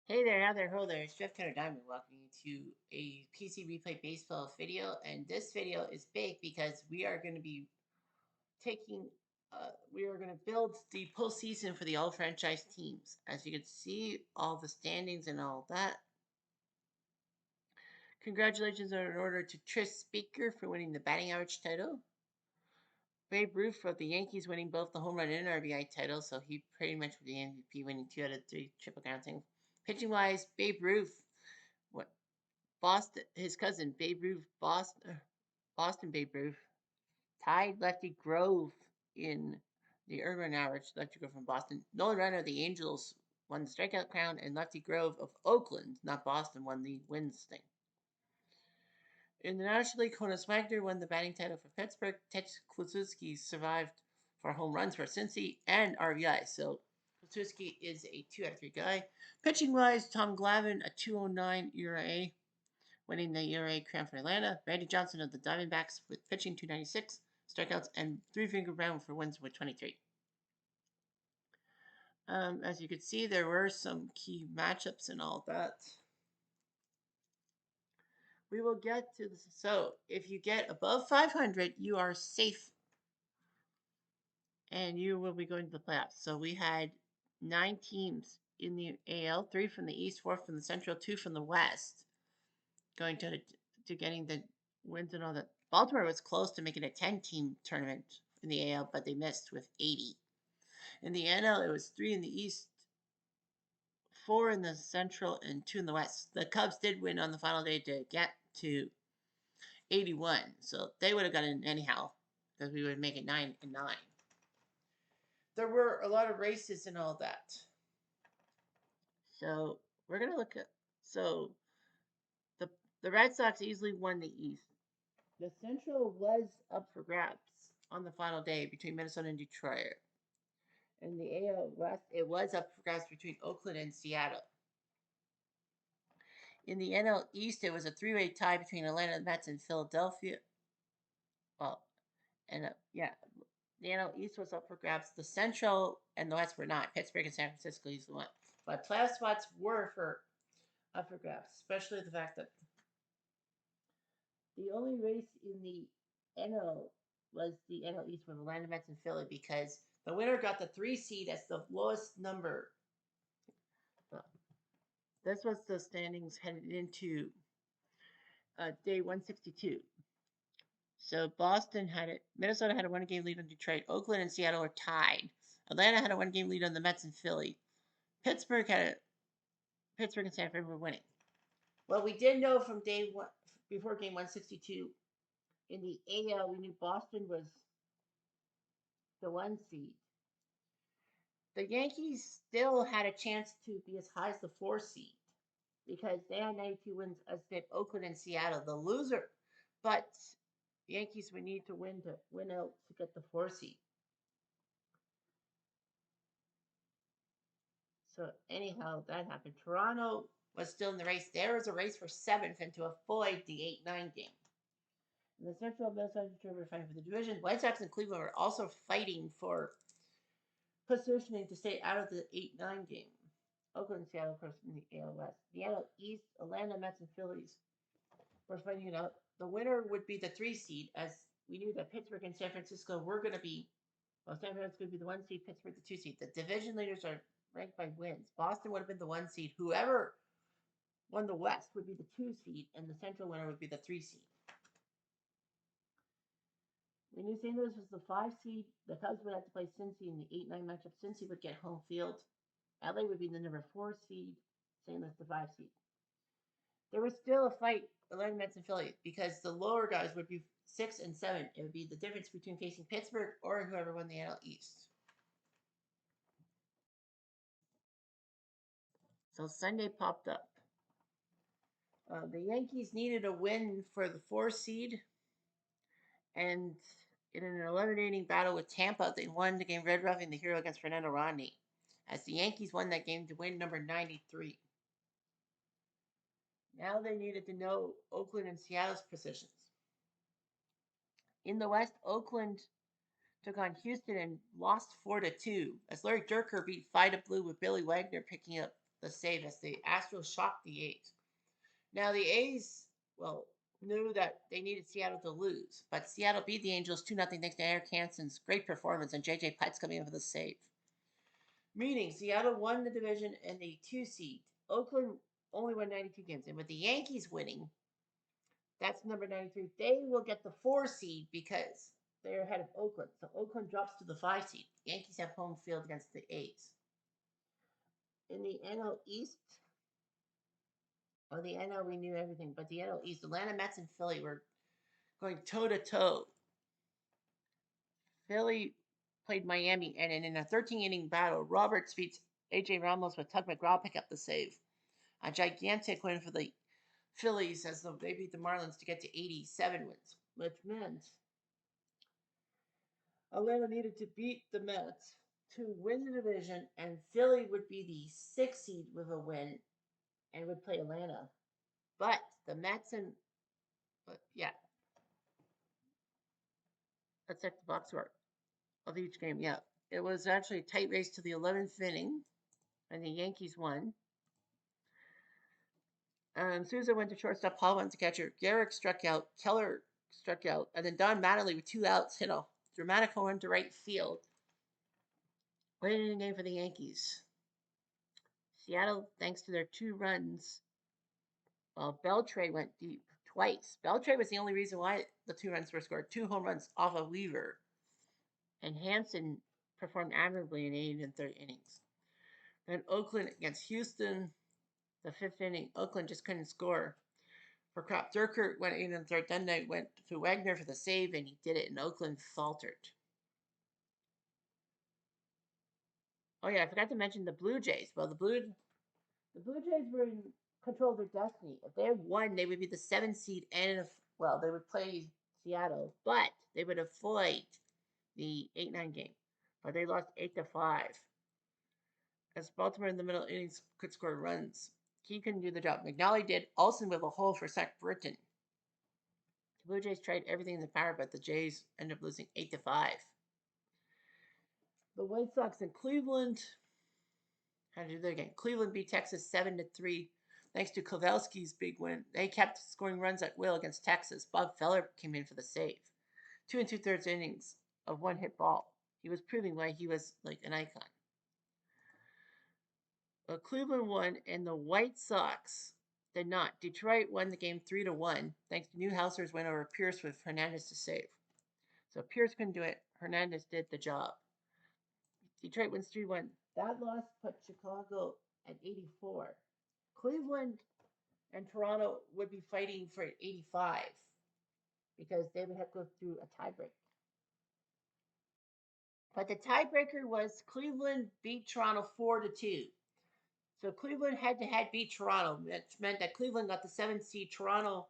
Hey there, how there, ho there, it's Jeff Tenor Diamond welcoming you to a PC Replay Baseball video. And this video is big because we are going to be taking, we are going to build the postseason for the all franchise teams. As you can see, all the standings and all that. Congratulations are in order to Tris Speaker for winning the batting average title. Babe Ruth of the Yankees winning both the home run and RBI titles, so he pretty much was the MVP, winning 2 out of 3 triple counting. Pitching wise, Babe Ruth. What Boston, his cousin Babe Ruth, Boston Babe Ruth, tied Lefty Grove in the urban average. Lefty Grove from Boston. Nolan Ryan of the Angels won the strikeout crown, and Lefty Grove of Oakland, not Boston, won the wins thing. In the National League, Honus Wagner won the batting title for Pittsburgh. Ted Kluszewski survived for home runs for Cincy and RBI. So Kluszewski is a 2 out of 3 guy. Pitching wise, Tom Glavine, a 209 ERA, winning the ERA crown for Atlanta. Randy Johnson of the Diamondbacks with pitching 296, strikeouts, and Three Finger Brown for wins with 23. As you can see, there were some key matchups and all that. We will get to this. So if you get above 500, you are safe and you will be going to the playoffs. So we had 9 teams in the AL, 3 from the East, 4 from the Central, 2 from the West, going to getting the wins and all that. Baltimore was close to making a 10-team tournament in the AL, but they missed with 80. In the NL, it was 3 in the East, 4 in the Central, and 2 in the West. The Cubs did win on the final day to get to 81, so they would have got in anyhow because we would make it 9 and 9. There were a lot of races and all that. So we're gonna look at the the Red Sox easily won the East. The Central was up for grabs on the final day between Minnesota and Detroit. In the AL West, it was up for grabs between Oakland and Seattle. In the NL East, it was a three-way tie between Atlanta, Mets, and Philadelphia. Well, and the NL East was up for grabs. The Central and the West were not. Pittsburgh and San Francisco easily won. But playoff spots were up for grabs, especially the fact that the only race in the NL was the NL East with Atlanta, Mets, and Philly because the winner got the 3 seed as the lowest number. This was the standings headed into day 162. So Boston had it. Minnesota had a 1-game lead on Detroit. Oakland and Seattle were tied. Atlanta had a 1-game lead on the Mets and Philly. Pittsburgh and San Fran were winning. Well, we did know from day one before game 162 in the AL, we knew Boston was the 1 seed. The Yankees still had a chance to be as high as the 4 seed because they had 92 wins, as did Oakland and Seattle, the loser. But the Yankees would need to win out to get the 4 seed. So anyhow, that happened. Toronto was still in the race. There was a race for 7th and to avoid the 8-9 game. In the Central, Minnesota were fighting for the division. White Sox and Cleveland were also fighting for positioning to stay out of the 8-9 game. Oakland and Seattle, of course, in the AL West. The AL East, Atlanta, Mets, and Phillies were fighting it out. The winner would be the 3 seed, as we knew that Pittsburgh and San Francisco were going to be, well, San Francisco would be the 1 seed, Pittsburgh the 2 seed. The division leaders are ranked by wins. Boston would have been the 1 seed. Whoever won the West would be the 2 seed, and the Central winner would be the 3 seed. We knew St. Louis was the 5 seed. The Cubs would have to play Cincy in the 8-9 matchup. Cincy would get home field. LA would be the number 4 seed. St. Louis the 5 seed. There was still a fight, Atlanta, Mets, and Philly, because the lower guys would be 6 and 7. It would be the difference between facing Pittsburgh or whoever won the NL East. So Sunday popped up. The Yankees needed a win for the 4 seed, and in an eliminating battle with Tampa, they won the game Red Roughing the Hero against Fernando Rodney, as the Yankees won that game to win number 93. Now they needed to know Oakland and Seattle's positions. In the West, Oakland took on Houston and lost 4-2, as Larry Dierker beat 5-blue with Billy Wagner picking up the save as the Astros shocked the A's. Now the A's, well, knew that they needed Seattle to lose, but Seattle beat the Angels 2-0 thanks to Eric Hansen's great performance and J.J. Putz coming in for the save. Meaning Seattle won the division and the 2 seed. Oakland only won 92 games, and with the Yankees winning, that's number 93. They will get the 4 seed because they're ahead of Oakland. So Oakland drops to the 5 seed. Yankees have home field against the A's. In the NL East, the NL we knew everything, but the NL East, Atlanta, Mets, and Philly were going toe to toe. Philly played Miami, and in a 13-inning battle, Roberts beats A.J. Ramos with Tug McGraw pick up the save. A gigantic win for the Phillies as they beat the Marlins to get to 87 wins, which meant Atlanta needed to beat the Mets to win the division, and Philly would be the 6th seed with a win and would play Atlanta. But the Mets and let's check the box score of each game. Yeah, it was actually a tight race to the 11th inning, and the Yankees won. Souza went to shortstop. Paul went to catcher. Garrick struck out. Keller struck out, and then Don Mattingly with 2 outs hit a dramatic home run to right field. Winning game for the Yankees. Seattle, thanks to their 2 runs, Beltre went deep twice. Beltre was the only reason why the 2 runs were scored. 2 home runs off of Weaver. And Hansen performed admirably in 8 and 3rd innings. Then Oakland against Houston, the 5th inning. Oakland just couldn't score. For Crop, Durkert went 8 and 3rd. Then they went to Wagner for the save, and he did it, and Oakland faltered. Oh yeah, I forgot to mention the Blue Jays. Well, the Blue Jays were in control of their destiny. If they had won, they would be the 7th seed, and they would play Seattle, but they would avoid the 8-9 game. But they lost 8-5. As Baltimore in the middle innings could score runs, he couldn't do the job. McNally did. Olsen with a hole for Zach Britton. The Blue Jays tried everything in their power, but the Jays ended up losing 8-5. The White Sox in Cleveland. How to do that again? Cleveland beat Texas 7-3, thanks to Kovaleski's big win. They kept scoring runs at will against Texas. Bob Feller came in for the save. 2 2/3 innings of 1-hit ball. He was proving why he was like an icon. Cleveland won, and the White Sox did not. Detroit won the game 3-1, thanks to Newhouser's win over Pierce with Hernandez to save. So Pierce couldn't do it. Hernandez did the job. Detroit wins 3-1. That loss put Chicago at 84. Cleveland and Toronto would be fighting for 85 because they would have to go through a tiebreak. But the tiebreaker was Cleveland beat Toronto 4-2. So Cleveland head-to-head beat Toronto, which meant that Cleveland got the 7th seed, Toronto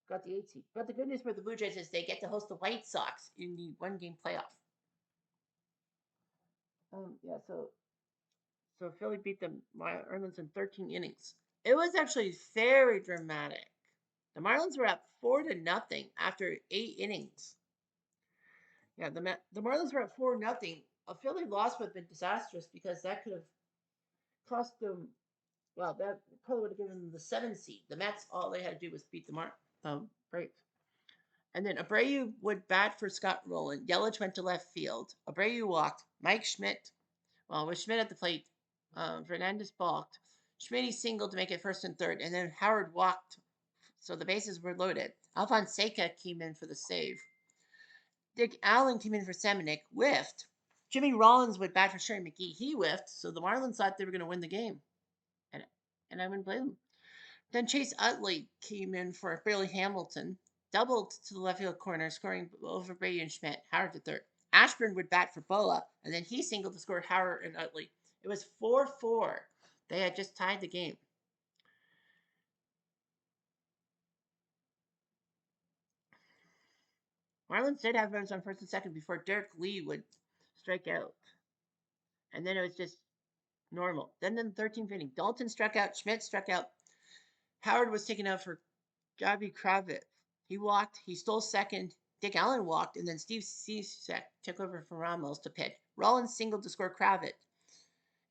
got the 8th seed. But the good news for the Blue Jays is they get to host the White Sox in the 1-game playoff. So Philly beat the Marlins in 13 innings. It was actually very dramatic. The Marlins were up 4-0 after 8 innings. Yeah, the Marlins were up 4-0. A Philly loss would have been disastrous because that could have cost them. Well, that probably would have given them the 7th seed. The Mets, all they had to do was beat the Braves. And then Abreu would bat for Scott Rowland. Yelich went to left field. Abreu walked. Mike Schmidt, with Schmidt at the plate, Fernandez balked. Schmidt singled to make it 1st and 3rd, and then Howard walked, so the bases were loaded. Alfonseca came in for the save. Dick Allen came in for Semenuk, whiffed. Jimmy Rollins would bat for Sherry McGee. He whiffed, so the Marlins thought they were going to win the game. And I wouldn't blame them. Then Chase Utley came in for Billy Hamilton, doubled to the left field corner, scoring over Brady and Schmidt. Howard to 3rd. Ashburn would bat for Boa, and then he singled to score Howard and Utley. It was 4-4. They had just tied the game. Marlins did have runners on 1st and 2nd before Derek Lee would strike out. And then it was just normal. Then in the 13th inning, Dalton struck out, Schmidt struck out. Howard was taken out for Gabi Kravitz. He walked, he stole 2nd. Dick Allen walked, and then Steve Cishek took over for Ramos to pitch. Rollins singled to score Kravitz,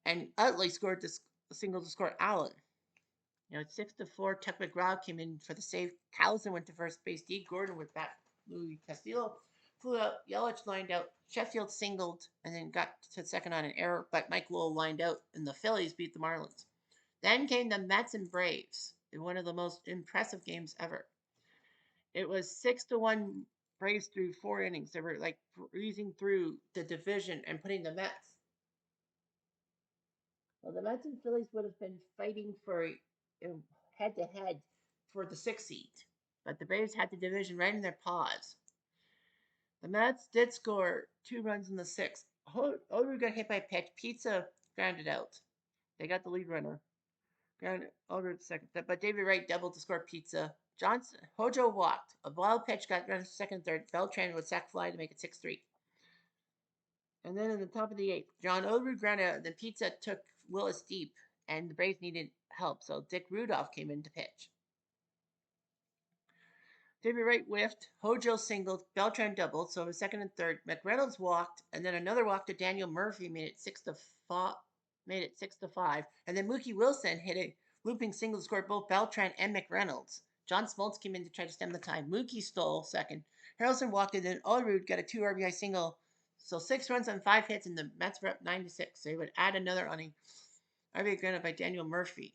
and Utley scored to single to score Allen. At 6-4, Tuck McGraw came in for the save. Towson went to first base. D. Gordon with bat. Louis Castillo flew out. Yelich lined out. Sheffield singled and then got to second on an error, but Mike Lowell lined out, and the Phillies beat the Marlins. Then came the Mets and Braves in one of the most impressive games ever. It was 6-1 Braves through 4 innings. They were like breezing through the division and putting the Mets. Well, the Mets and Phillies would have been fighting for head to head for the 6th seed, but the Braves had the division right in their paws. The Mets did score 2 runs in the 6th. Odu got hit by a pitch. Pizza grounded out. They got the lead runner. Grounded Odu at second, but David Wright doubled to score Pizza. Hojo walked. A wild pitch got runner second, third. Beltran would sack fly to make it 6-3. And then in the top of the 8th, John Olerud grounded out. Then Pizza took Willis deep, and the Braves needed help, so Dick Rudolph came in to pitch. David Wright whiffed, Hojo singled, Beltran doubled, so it was second and third. McReynolds walked, and then another walk to Daniel Murphy made it 6-5. And then Mookie Wilson hit a looping single to score both Beltran and McReynolds. John Smoltz came in to try to stem the tide. Mookie stole second. Harrelson walked, and then Olerud got a 2 RBI single. So 6 runs on 5 hits, and the Mets were up 9-6. They would add another on a RBI granted by Daniel Murphy.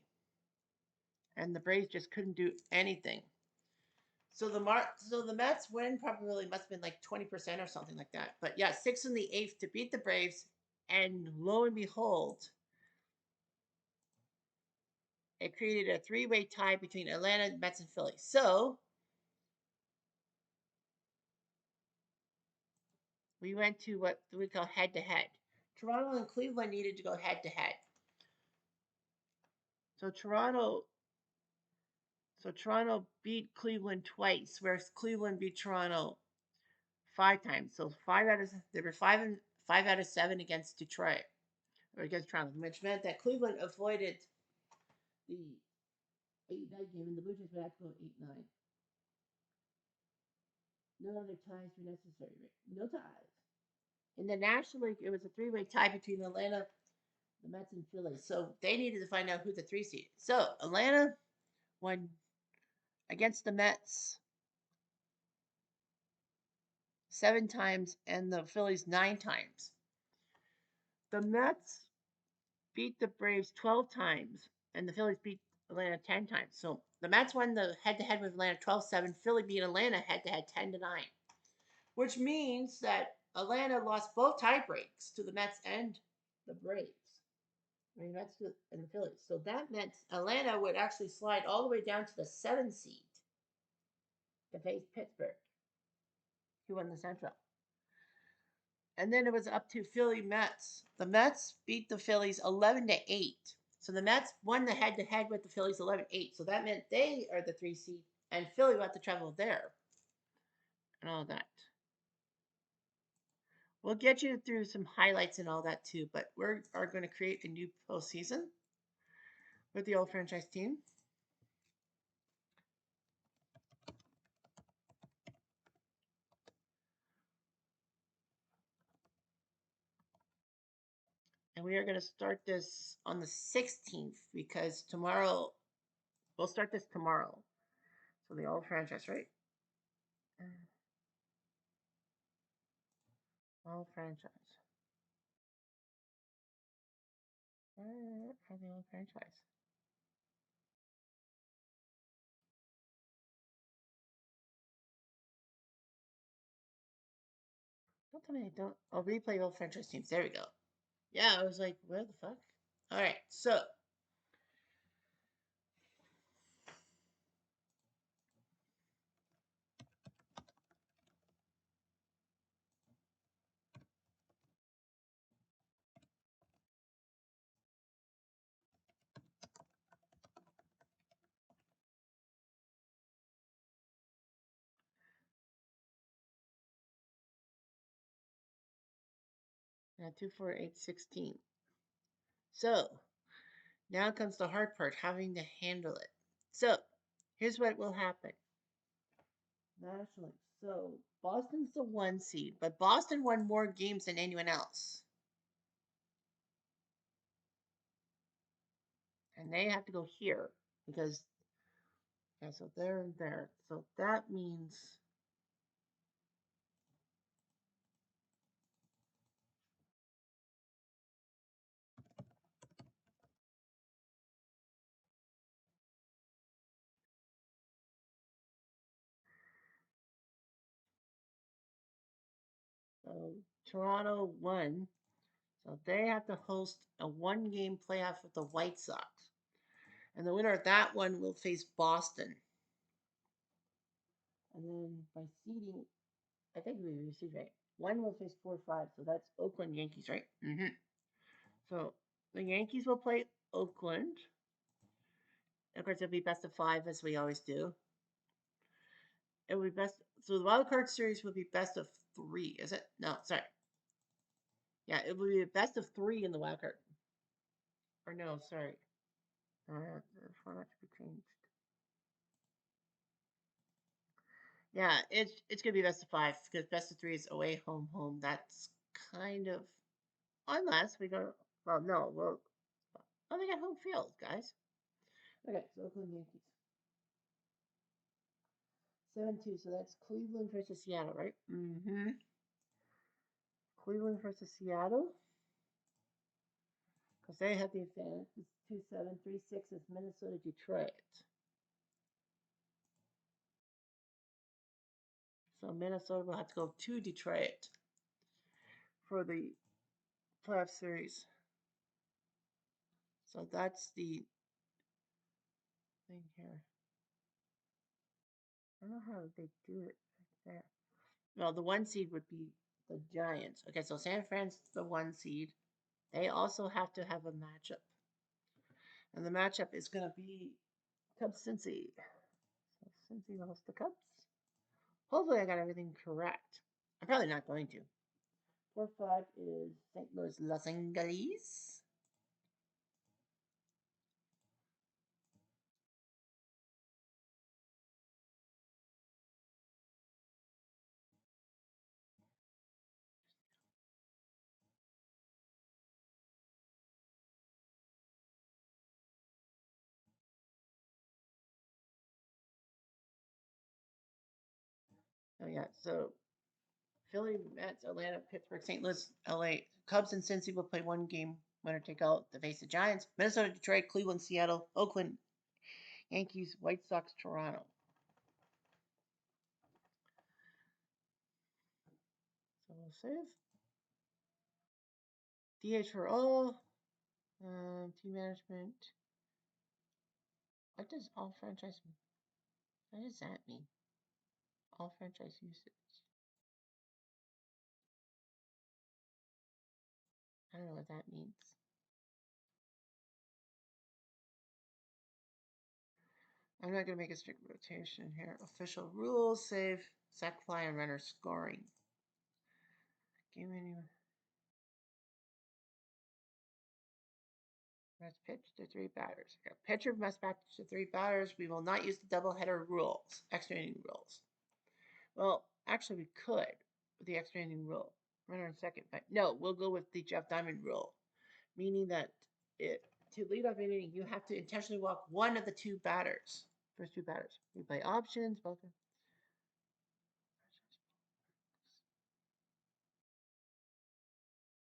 And the Braves just couldn't do anything. So the Mets win probably must have been like 20% or something like that. But yeah, 6 in the 8th to beat the Braves, and lo and behold, it created a 3-way tie between Atlanta, Mets, and Philly. So we went to what we call head to head. Toronto and Cleveland needed to go head to head. So Toronto beat Cleveland twice, whereas Cleveland beat Toronto 5 times. So there were 5 out of 7 against Detroit or against Toronto, which meant that Cleveland avoided the 8-9 game, and the Blue Jays would have to go 8-9. No other ties were necessary. No ties. In the National League, it was a 3-way tie between Atlanta, the Mets, and Philly. So they needed to find out who the 3 seed. So Atlanta won against the Mets 7 times and the Phillies 9 times. The Mets beat the Braves 12 times and the Phillies beat Atlanta 10 times. So the Mets won the head-to-head with Atlanta 12-7. Philly beat Atlanta head-to-head 10-9, which means that Atlanta lost both tie breaks to the Mets and the Braves. I mean, Mets and the Phillies. So that meant Atlanta would actually slide all the way down to the 7th seed to face Pittsburgh, who won the Central. And then it was up to Philly Mets. The Mets beat the Phillies 11-8. So the Mets won the head-to-head with the Phillies 11-8. So that meant they are the 3 seed, and Philly got to travel there and all that. We'll get you through some highlights and all that too, but we are going to create a new postseason with the old franchise team. And we are going to start this on the 16th because tomorrow, we'll start this tomorrow. So the old franchise, right? Old franchise. For the old franchise. Don't tell me I don't. I'll replay old franchise teams. There we go. Yeah, I was like, where the fuck? All right, so. Now 2, 4, 8, 16. So, now comes the hard part, having to handle it. So, here's what will happen. Nationally. So, Boston's the 1 seed, but Boston won more games than anyone else. And they have to go here because, yeah, so they're in there. So that means so Toronto won. So they have to host a one-game playoff with the White Sox. And the winner of that one will face Boston. And then by seeding, I think we received right. One will face 4-5, so that's Oakland Yankees, right? So the Yankees will play Oakland. Of course, it'll be best of 5 as we always do. It will be best. So the wild card series will be best of 3, is it? No, sorry. Yeah, it will be best of 3 in the wild card. Or no, sorry. The format to be changed. Yeah, it's gonna be best of 5 because best of 3 is away, home, home. That's kind of unless we go. Well, no, well, oh, they got home field, guys. Okay, so Oakland Yankees 7-2. So that's Cleveland versus Seattle, right? Cleveland versus Seattle because they have the advantage. It's 2-7. 3-6 is Minnesota Detroit. So Minnesota will have to go to Detroit for the playoff series. So that's the thing here. I don't know how they do it there. Well, the 1 seed would be the Giants. Okay, so San Fran's the 1 seed. They also have to have a matchup. And the matchup is going to be Cubs Cincy. So Cincy will host the Cubs. Hopefully, I got everything correct. I'm probably not going to. 4-5 is St. Louis Los Angeles. Oh, yeah. So Philly, Mets, Atlanta, Pittsburgh, St. Louis, LA. Cubs and Cincy will play 1 game. Winner take all to face the Giants. Minnesota, Detroit, Cleveland, Seattle, Oakland, Yankees, White Sox, Toronto. So we'll save. DH for all. Team management. What does all franchise mean? What does that mean? All franchise usage. I don't know what that means. I'm not going to make a strict rotation here. Official rules, save, sack fly, and runner scoring. Game anywhere. Must pitch to 3 batters. A pitcher must pitch to 3 batters. We will not use the doubleheader rules, extra inning rules. Well, actually, we could with the extra inning rule. Runner in second, but no, we'll go with the Jeff Diamond rule, meaning that to lead off an inning, you have to intentionally walk one of the 2 batters. First 2 batters. We play options, both.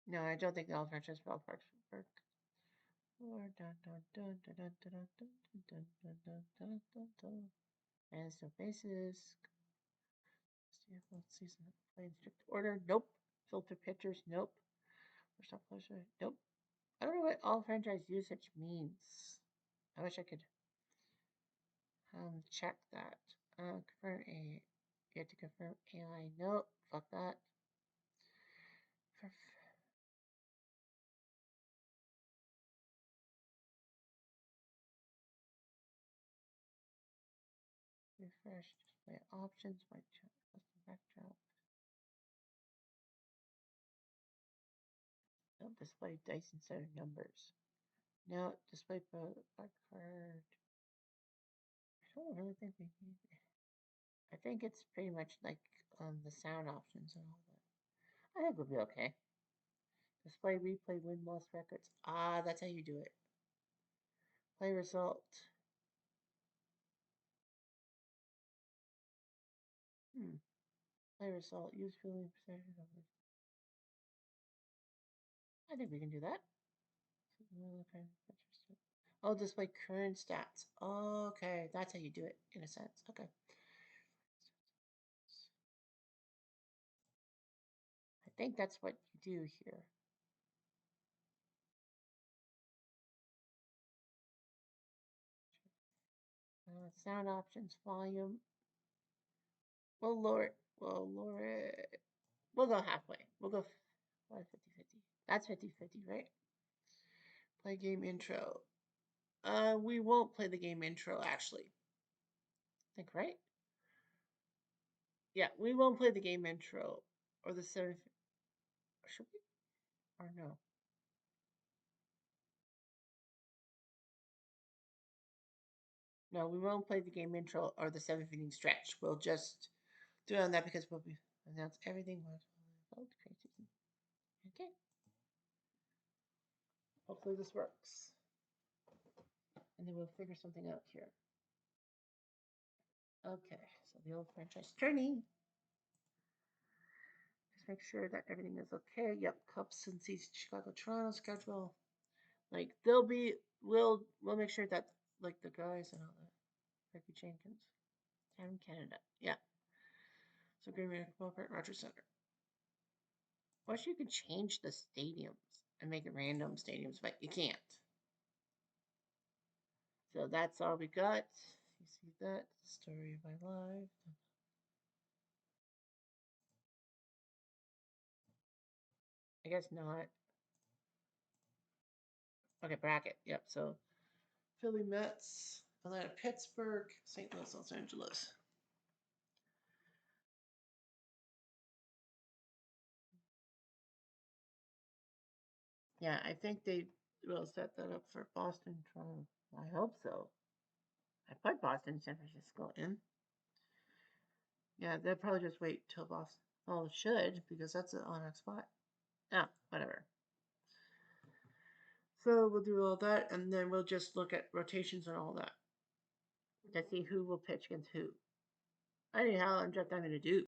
No, I don't think the all franchise ballparks work. And so bases. Season play in strict order. Nope. Filter pitchers. Nope. First off, pleasure. Nope. I don't know what all franchise usage means. I wish I could check that. Confirm a. You have to confirm AI. Nope. Fuck that. Refresh display options. White chat. Custom backdrop. Nope. Display dice instead of numbers. No. Display back card. I don't really think we need it. I think it's pretty much like the sound options and all that. I think we'll be okay. Display, replay, win, loss records. Ah, that's how you do it. Play result. Hmm. Play result. Use fielding percentage numbers. I think we can do that. Oh, display current stats. Okay, that's how you do it in a sense. Okay. I think that's what you do here. Sound options, volume. We'll lower it. We'll lower it. We'll go halfway. We'll go 50-50. That's 50-50, right? Play game intro. We won't play the game intro, actually. I think, right? Yeah, we won't play the game intro or the seven. Should we? Or no? No, we won't play the game intro or the 7th inning stretch. We'll just do it on that because we'll be announce everything. Okay. Hopefully this works. And then we'll figure something out here. Okay, so the old franchise tourney. Just make sure that everything is okay. Yep, Cubs and Chicago, Toronto schedule. Like they'll be, we'll make sure that like the guys and all that. Ricky Jenkins, Town Canada. Yeah. So Green Bay, Rogers Center. Wish you could change the stadiums and make it random stadiums, but you can't. So that's all we got. You see that story of my life. I guess not. Okay, bracket. Yep. So Philly, Mets, Atlanta, Pittsburgh, St. Louis, Los Angeles. Yeah, I think they will set that up for Boston, Toronto. I hope so. I put Boston, San Francisco in. Yeah, they'll probably just wait till Boston. Well, it should because that's an on spot. Yeah, whatever. So we'll do all that, and then we'll just look at rotations and all that to see who will pitch against who. Anyhow, I'm just not going to do.